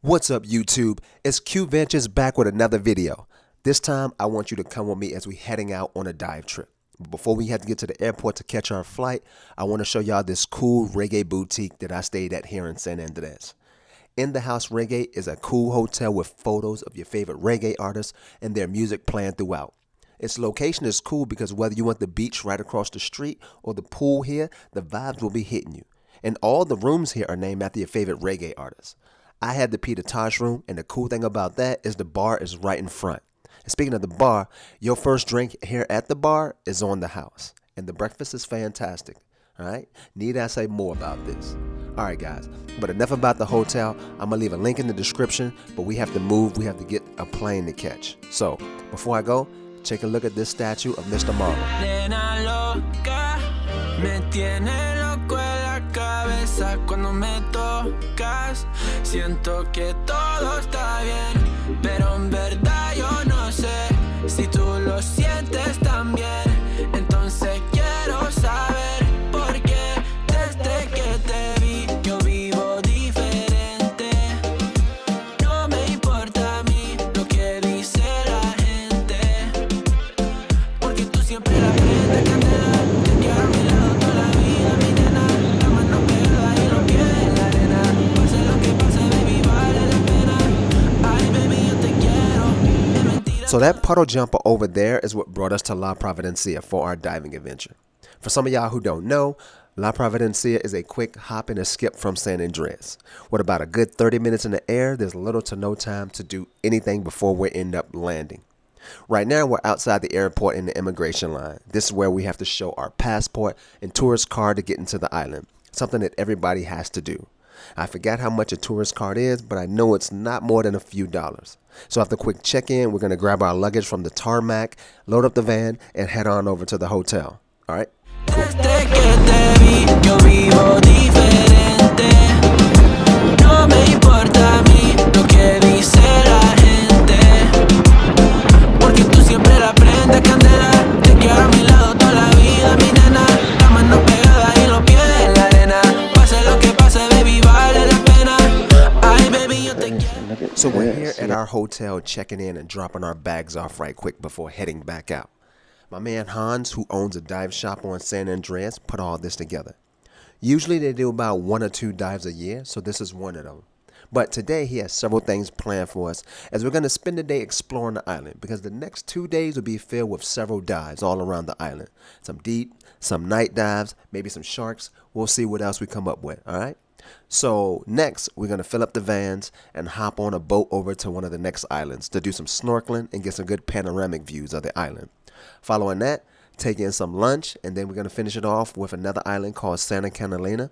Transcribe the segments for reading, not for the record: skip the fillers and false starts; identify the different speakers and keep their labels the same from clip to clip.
Speaker 1: What's up, YouTube? It's Q Ventures back with another video. This time, I want you to come with me as we heading out on a dive trip. But before we have to get to the airport to catch our flight, I want to show y'all this cool reggae boutique that I stayed at here in San Andres. In the House Reggae is a cool hotel with photos of your favorite reggae artists and their music playing throughout. Its location is cool because whether you want the beach right across the street or the pool here, the vibes will be hitting you. And all the rooms here are named after your favorite reggae artists. I had the Peter Tosh room, and the cool thing about that is the bar is right in front. And speaking of the bar, your first drink here at the bar is on the house. And the breakfast is fantastic. Alright? Need I say more about this? Alright guys, but enough about the hotel. I'm going to leave a link in the description, but we have to move. We have to get a plane to catch. So, before I go, take a look at this statue of Mr. Marley.
Speaker 2: Nena loca, me tiene loco en la cabeza cuando me tocas. Siento que todo está bien, pero en verdad yo no sé si tú lo sientes también. Entonces quiero saber por qué desde que te vi yo vivo diferente. No me importa a mí lo que dice la gente, porque tú siempre la prendes candela. Te quiero a mi lado toda la vida, mi nena. La mano pegada y los pies en la arena. Pase lo que pase, baby, vale la pena. Ay, baby, yo te quiero. Es mentira.
Speaker 1: So that puddle jumper over there is what brought us to La Providencia for our diving adventure. For some of y'all who don't know, La Providencia is a quick hop and a skip from San Andres. With about a good 30 minutes in the air, there's little to no time to do anything before we end up landing. Right now, we're outside the airport in the immigration line. This is where we have to show our passport and tourist card to get into the island, something that everybody has to do. I forgot how much a tourist card is, but I know it's not more than a few dollars. So after a quick check-in, we're going to grab our luggage from the tarmac, load up the van, and head on over to the hotel. All right?
Speaker 2: Desde que te vi, yo vivo diferente. No me importa a mí lo que dice la gente, porque tú siempre la prendes candela. Te quiero a mi lado toda la vida, mi nena. La mano pegada y los pies en la arena. Pase lo que pase, baby, vale la pena. Ay, baby, yo te quiero.
Speaker 1: So we're here at our hotel checking in and dropping our bags off right quick before heading back out. My man Hans, who owns a dive shop on San Andreas, put all this together. Usually they do about 1 or 2 dives a year, so this is one of them. But today he has several things planned for us as we're going to spend the day exploring the island because the next 2 days will be filled with several dives all around the island. Some deep, some night dives, maybe some sharks. We'll see what else we come up with, all right? So next, we're going to fill up the vans and hop on a boat over to one of the next islands to do some snorkeling and get some good panoramic views of the island. Following that, take in some lunch, and then we're going to finish it off with another island called Santa Catalina,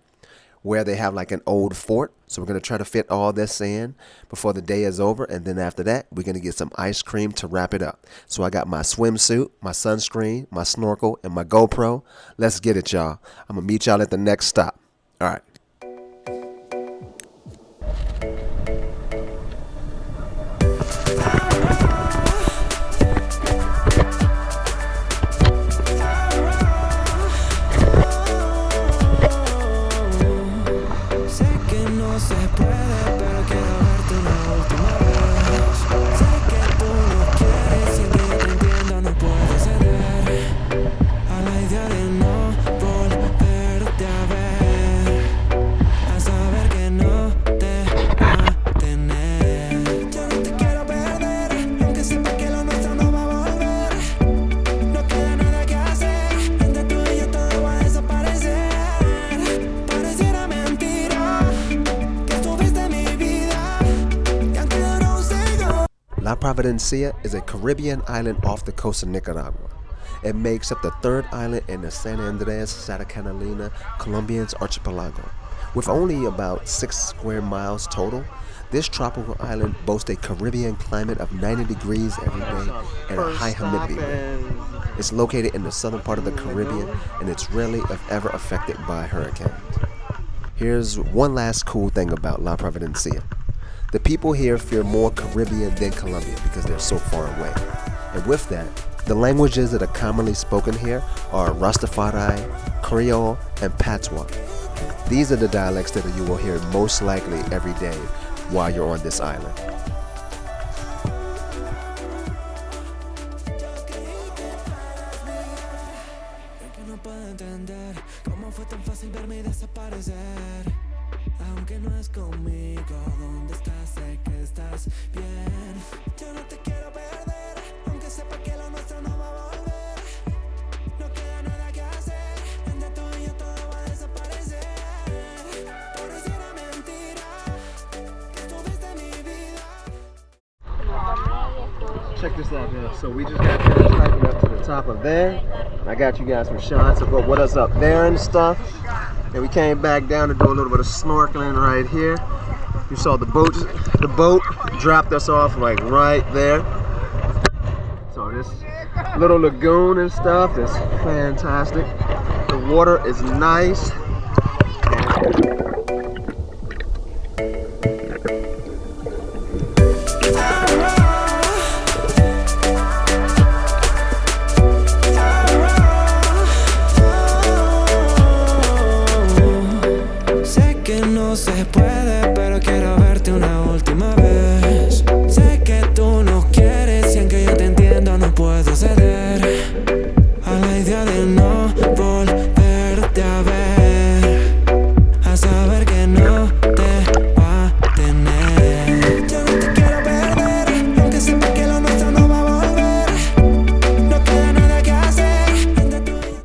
Speaker 1: where they have like an old fort. So we're going to try to fit all this in before the day is over, and then after that, we're going to get some ice cream to wrap it up. So I got my swimsuit, my sunscreen, my snorkel, and my GoPro. Let's get it, y'all. I'm going to meet y'all at the next stop. All right. La Providencia is a Caribbean island off the coast of Nicaragua. It makes up the 3rd island in the San Andres, Santa Catalina, Colombian's archipelago. With only about 6 square miles total, this tropical island boasts a Caribbean climate of 90 degrees every day and a high humidity rate. It's located in the southern part of the Caribbean, and it's rarely if ever affected by hurricanes. Here's one last cool thing about La Providencia. The people here feel more Caribbean than Colombian because they're so far away. And with that, the languages that are commonly spoken here are Rastafari, Creole, and Patois. These are the dialects that you will hear most likely every day while you're on this island.
Speaker 2: Aunque no es conmigo, ¿dónde estás? Sé que estás bien. Yo no te quiero perder, aunque sepa que lo nuestro no va a volver. No queda nada que hacer, entre tú y yo todo va a desaparecer. Pareciera mentira que estuviste en mi vida.
Speaker 1: Check this out, man. So we just got finished hiking up to the top of there. I got you guys some shots of what is up there and stuff. And we came back down to do a little bit of snorkeling right here. You saw the boat dropped us off like right there. So this little lagoon and stuff is fantastic. The water is nice.
Speaker 2: No se puede, pero quiero verte una última vez. Sé que tú no quieres y aunque yo te entiendo no puedo ceder a la idea de no volverte a ver, a saber que no te va a tener. Yo no te quiero perder, aunque sepa que lo nuestro no va a volver. No queda nada que hacer entre tú y yo.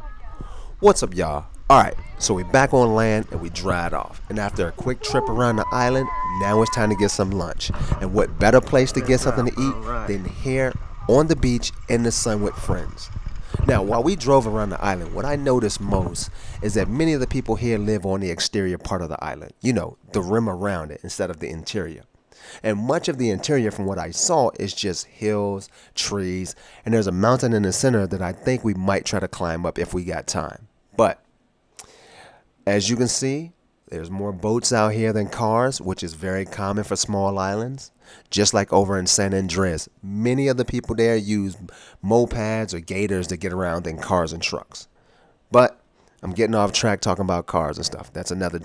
Speaker 1: What's up, y'all? Alright, so we're back on land and we dried off. And after a quick trip around the island, now it's time to get some lunch. And what better place to get something to eat than here on the beach in the sun with friends. Now, while we drove around the island, what I noticed most is that many of the people here live on the exterior part of the island. You know, the rim around it instead of the interior. And much of the interior, from what I saw, is just hills, trees, and there's a mountain in the center that I think we might try to climb up if we got time. But as you can see, there's more boats out here than cars, which is very common for small islands. Just like over in San Andreas, many of the people there use mopeds or gators to get around than cars and trucks. But I'm getting off track talking about cars and stuff. That's another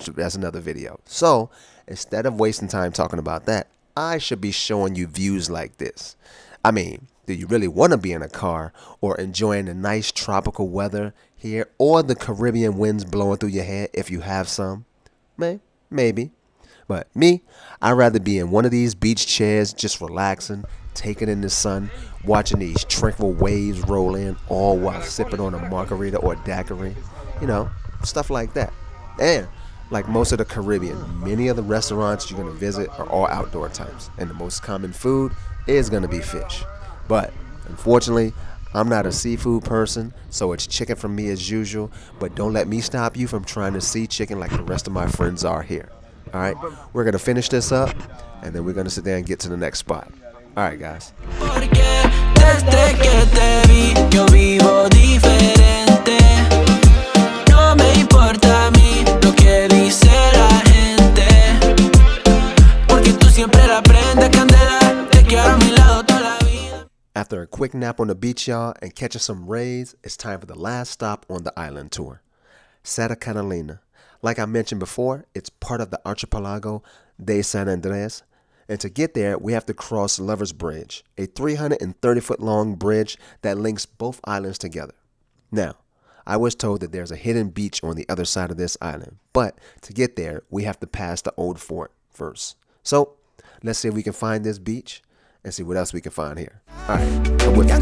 Speaker 1: video. So instead of wasting time talking about that, I should be showing you views like this. I mean, do you really want to be in a car or enjoying the nice tropical weather here or the Caribbean winds blowing through your hair if you have some? Maybe. But me, I'd rather be in one of these beach chairs just relaxing, taking in the sun, watching these tranquil waves roll in, all while sipping on a margarita or daiquiri. You know, stuff like that. And like most of the Caribbean, many of the restaurants you're going to visit are all outdoor types. And the most common food is going to be fish. But unfortunately, I'm not a seafood person, so it's chicken for me as usual. But don't let me stop you from trying to see chicken like the rest of my friends are here. All right, we're going to finish this up, and then we're going to sit there and get to the next spot. All right, guys. After a quick nap on the beach, y'all, and catching some rays, it's time for the last stop on the island tour. Santa Catalina. Like I mentioned before, it's part of the archipelago de San Andres. And to get there, we have to cross Lover's Bridge, a 330-foot long bridge that links both islands together. Now, I was told that there's a hidden beach on the other side of this island, but to get there, we have to pass the old fort first. So, let's see if we can find this beach and see what else we can find here. All right, come with me.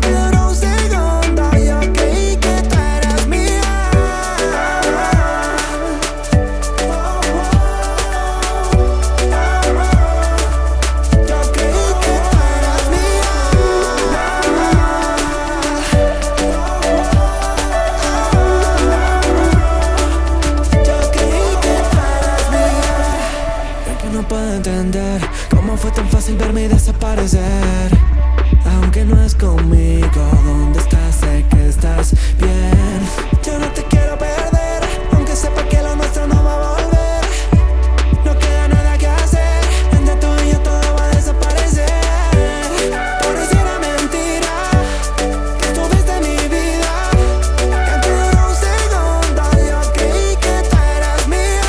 Speaker 2: Entender cómo fue tan fácil verme y desaparecer. Aunque no es conmigo, ¿dónde estás? Sé que estás bien. Yo no te quiero perder, aunque sepa que lo nuestro no va a volver. No queda nada que hacer, entre tú y yo todo va a desaparecer. Pareciera mentira que estuviste en mi vida, que antes de un segundo yo creí que tú eras mía.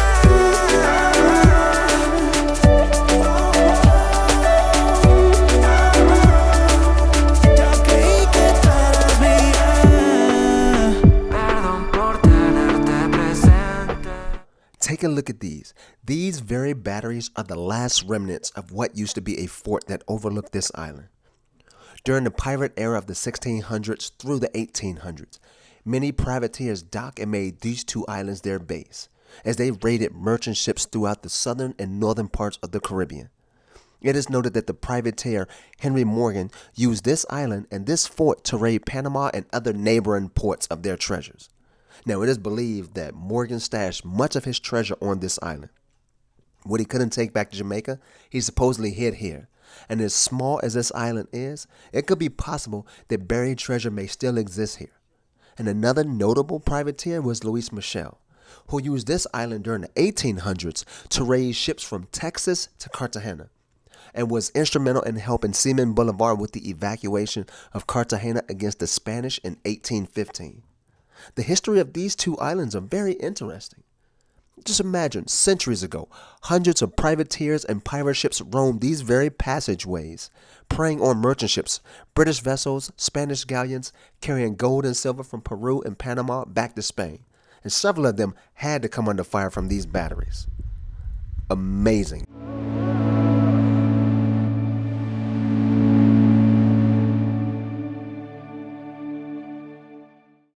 Speaker 1: a look at these. These very batteries are the last remnants of what used to be a fort that overlooked this island. During the pirate era of the 1600s through the 1800s, many privateers docked and made these two islands their base, as they raided merchant ships throughout the southern and northern parts of the Caribbean. It is noted that the privateer Henry Morgan used this island and this fort to raid Panama and other neighboring ports of their treasures. Now, it is believed that Morgan stashed much of his treasure on this island. What he couldn't take back to Jamaica, he supposedly hid here. And as small as this island is, it could be possible that buried treasure may still exist here. And another notable privateer was Louis Michel, who used this island during the 1800s to raid ships from Texas to Cartagena, and was instrumental in helping Seaman Bolivar with the evacuation of Cartagena against the Spanish in 1815. The history of these two islands are very interesting. Just imagine, centuries ago, hundreds of privateers and pirate ships roamed these very passageways, preying on merchant ships, British vessels, Spanish galleons, carrying gold and silver from Peru and Panama back to Spain, and several of them had to come under fire from these batteries. Amazing.